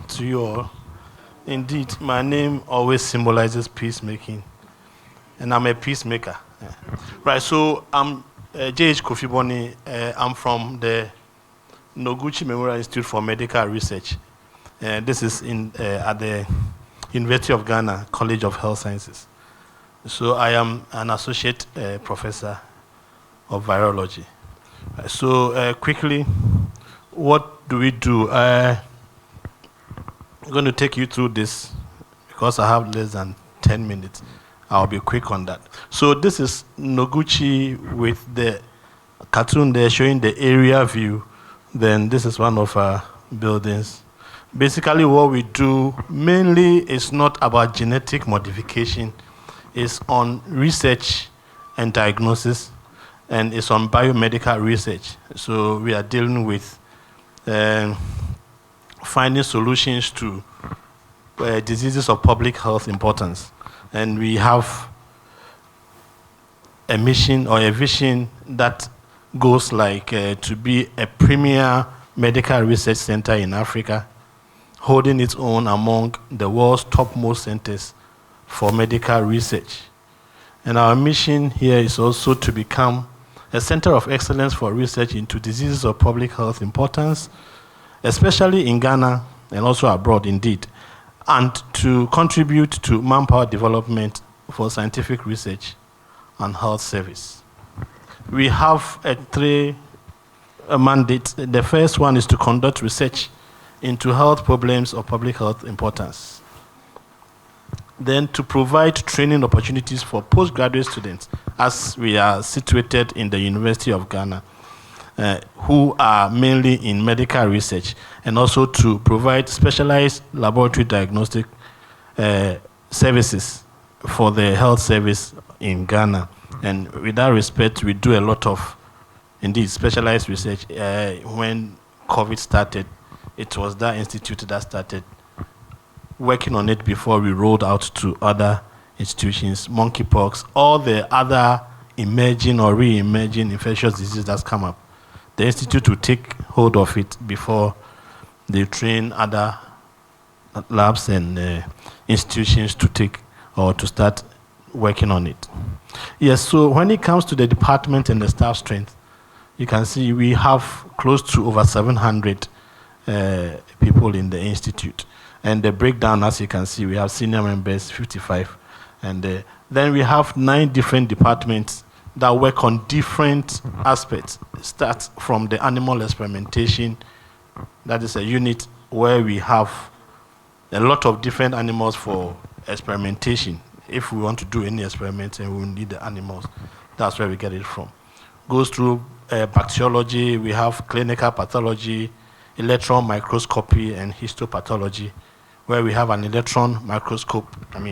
to you all. Indeed, my name always symbolizes peacemaking, and I'm a peacemaker. Yeah. Right, so I'm J.H. Kofi Boni. I'm from the Noguchi Memorial Institute for Medical Research. This is at the University of Ghana, College of Health Sciences. So I am an associate professor of virology. So quickly, what do we do? I'm going to take you through this because I have less than 10 minutes. I'll be quick on that. So this is Noguchi with the cartoon there showing the area view. Then this is one of our buildings. Basically what we do mainly is not about genetic modification. It's on research and diagnosis, and it's on biomedical research. So we are dealing with finding solutions to diseases of public health importance. And we have a mission or a vision that goes like to be a premier medical research center in Africa, holding its own among the world's topmost centers for medical research. And our mission here is also to become a center of excellence for research into diseases of public health importance, especially in Ghana and also abroad indeed, and to contribute to manpower development for scientific research and health service. We have three mandates. The first one is to conduct research into health problems of public health importance. Then to provide training opportunities for postgraduate students, as we are situated in the University of Ghana, who are mainly in medical research, and also to provide specialized laboratory diagnostic services for the health service in Ghana. And with that respect, we do a lot of, indeed, specialized research. When COVID started, it was that institute that started working on it before we rolled out to other institutions, monkeypox, all the other emerging or re-emerging infectious diseases that's come up. The institute will take hold of it before they train other labs and institutions to take or to start working on it. Yes, so when it comes to the department and the staff strength, you can see we have close to over 700 people in the institute. And the breakdown, as you can see, we have senior members, 55. And then we have 9 different departments that work on different aspects. It starts from the animal experimentation. That is a unit where we have a lot of different animals for experimentation. If we want to do any experiment and we need the animals, that's where we get it from. Goes through bacteriology, we have clinical pathology, electron microscopy, and histopathology, where we have an electron microscope,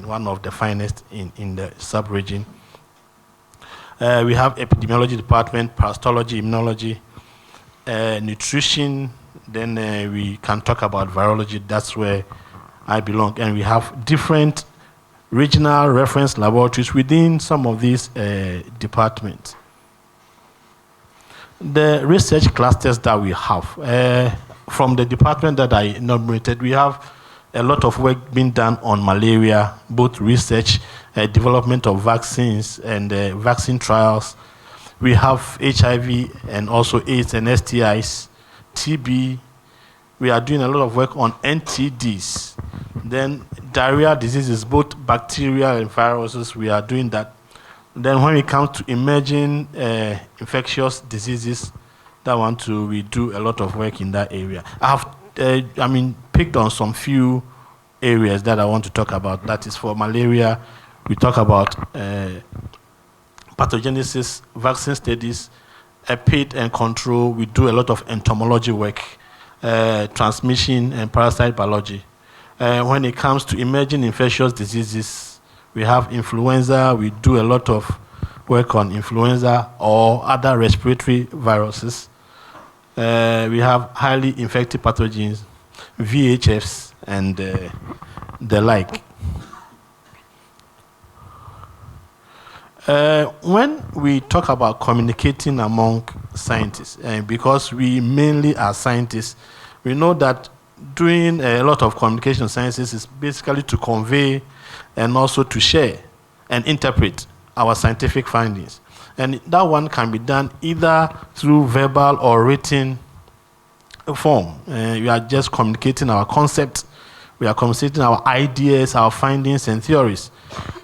one of the finest in the sub-region. We have epidemiology department, parasitology, immunology, nutrition, then we can talk about virology, that's where I belong. And we have different regional reference laboratories within some of these departments. The research clusters that we have, from the department that I enumerated, we have a lot of work being done on malaria, both research, development of vaccines and vaccine trials. We have HIV and also AIDS and STIs, TB. We are doing a lot of work on NTDs. Then diarrhea diseases, both bacterial and viruses, we are doing that. Then when it comes to emerging infectious diseases, we do a lot of work in that area. I have picked on some few areas that I want to talk about. That is for malaria, we talk about pathogenesis, vaccine studies, epid and control. We do a lot of entomology work, transmission and parasite biology. When it comes to emerging infectious diseases, we have influenza. We do a lot of work on influenza or other respiratory viruses. We have highly infective pathogens, VHFs, and the like. When we talk about communicating among scientists, because we mainly are scientists, we know that doing a lot of communication sciences is basically to convey and also to share and interpret our scientific findings. And that one can be done either through verbal or written form. We are just communicating our concepts, we are communicating our ideas, our findings and theories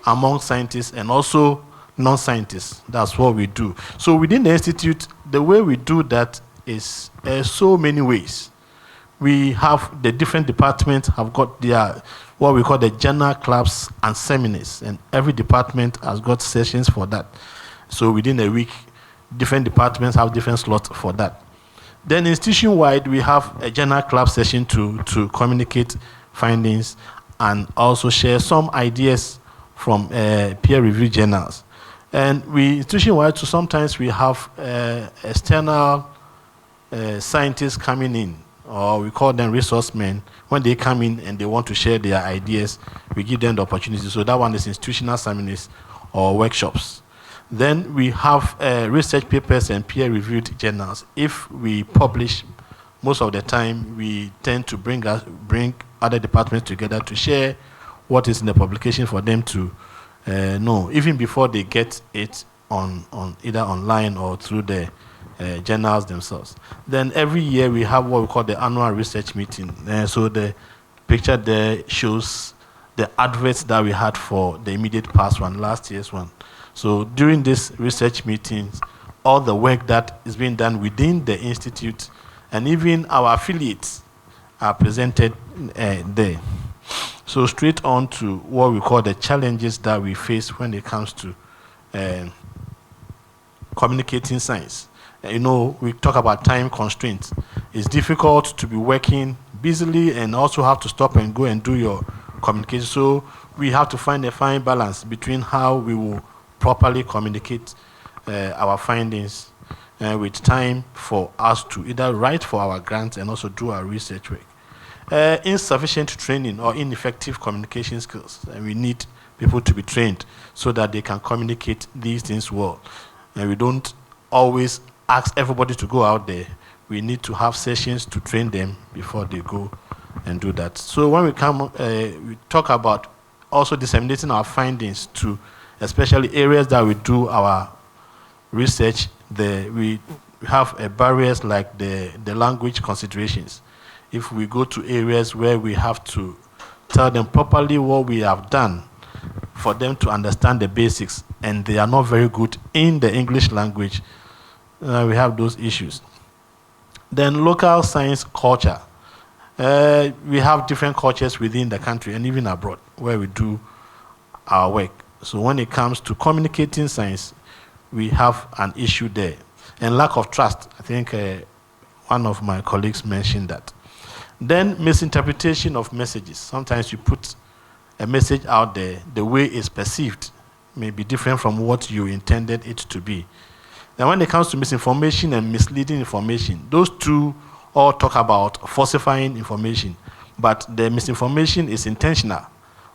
among scientists and also non-scientists. That's what we do. So within the institute, the way we do that is so many ways. We have the different departments have got their what we call the journal clubs and seminars, and every department has got sessions for that. So within a week, different departments have different slots for that. Then institution-wide, we have a journal club session to communicate findings and also share some ideas from peer-reviewed journals. And we institution-wide, so sometimes we have external scientists coming in, or we call them resource men. When they come in and they want to share their ideas, we give them the opportunity. So that one is institutional seminars or workshops. Then we have research papers and peer-reviewed journals. If we publish, most of the time we tend to bring other departments together to share what is in the publication for them to know, even before they get it on either online or through the journals themselves. Then every year we have what we call the annual research meeting. So the picture there shows the adverts that we had for the immediate past one, last year's one. So during these research meetings, all the work that is being done within the institute and even our affiliates are presented there. So straight on to what we call the challenges that we face when it comes to communicating science. You know, we talk about time constraints. It's difficult to be working busily and also have to stop and go and do your communication. So we have to find a fine balance between how we will properly communicate our findings with time for us to either write for our grants and also do our research work. Insufficient training or ineffective communication skills. And we need people to be trained so that they can communicate these things well. And we don't always ask everybody to go out there. We need to have sessions to train them before they go and do that. So when we come, we talk about also disseminating our findings to especially areas that we do our research. We have barriers like the language considerations. If we go to areas where we have to tell them properly what we have done for them to understand the basics, and they are not very good in the English language, we have those issues. Then local science culture. We have different cultures within the country and even abroad where we do our work. So when it comes to communicating science, we have an issue there. And lack of trust. I think one of my colleagues mentioned that. Then misinterpretation of messages. Sometimes you put a message out there, the way it's perceived may be different from what you intended it to be. Now when it comes to misinformation and misleading information, those two all talk about falsifying information, but the misinformation is intentional,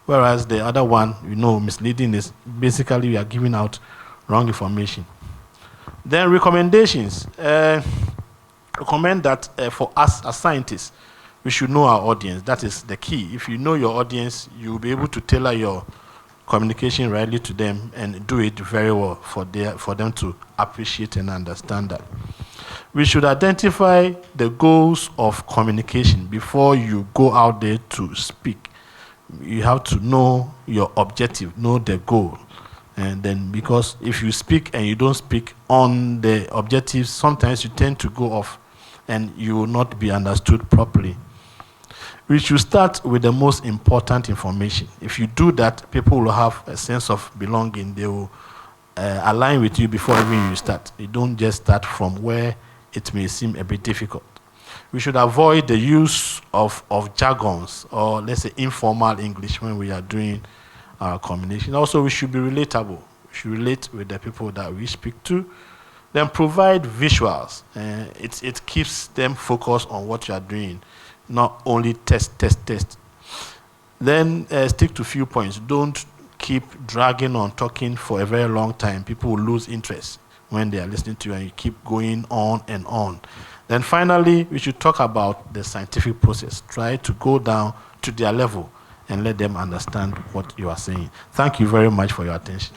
whereas the other one, misleading is basically we are giving out wrong information. Then recommendations. Recommend that for us as scientists, we should know our audience. That is the key. If you know your audience, you'll be able to tailor your communication rightly to them and do it very well for them to appreciate and understand that. We should identify the goals of communication before you go out there to speak. You have to know your objective, know the goal. And then because if you speak and you don't speak on the objectives, sometimes you tend to go off and you will not be understood properly. We should start with the most important information. If you do that, people will have a sense of belonging. They will align with you before even you start. You don't just start from where it may seem a bit difficult. We should avoid the use of jargons or, let's say, informal English when we are doing our communication. Also, we should be relatable. We should relate with the people that we speak to. Then provide visuals. It keeps them focused on what you are doing, not only test. Then stick to few points. Don't keep dragging on talking for a very long time, people will lose interest when they are listening to you, and you keep going on and on. Then finally, we should talk about the scientific process. Try to go down to their level and let them understand what you are saying. Thank you very much for your attention.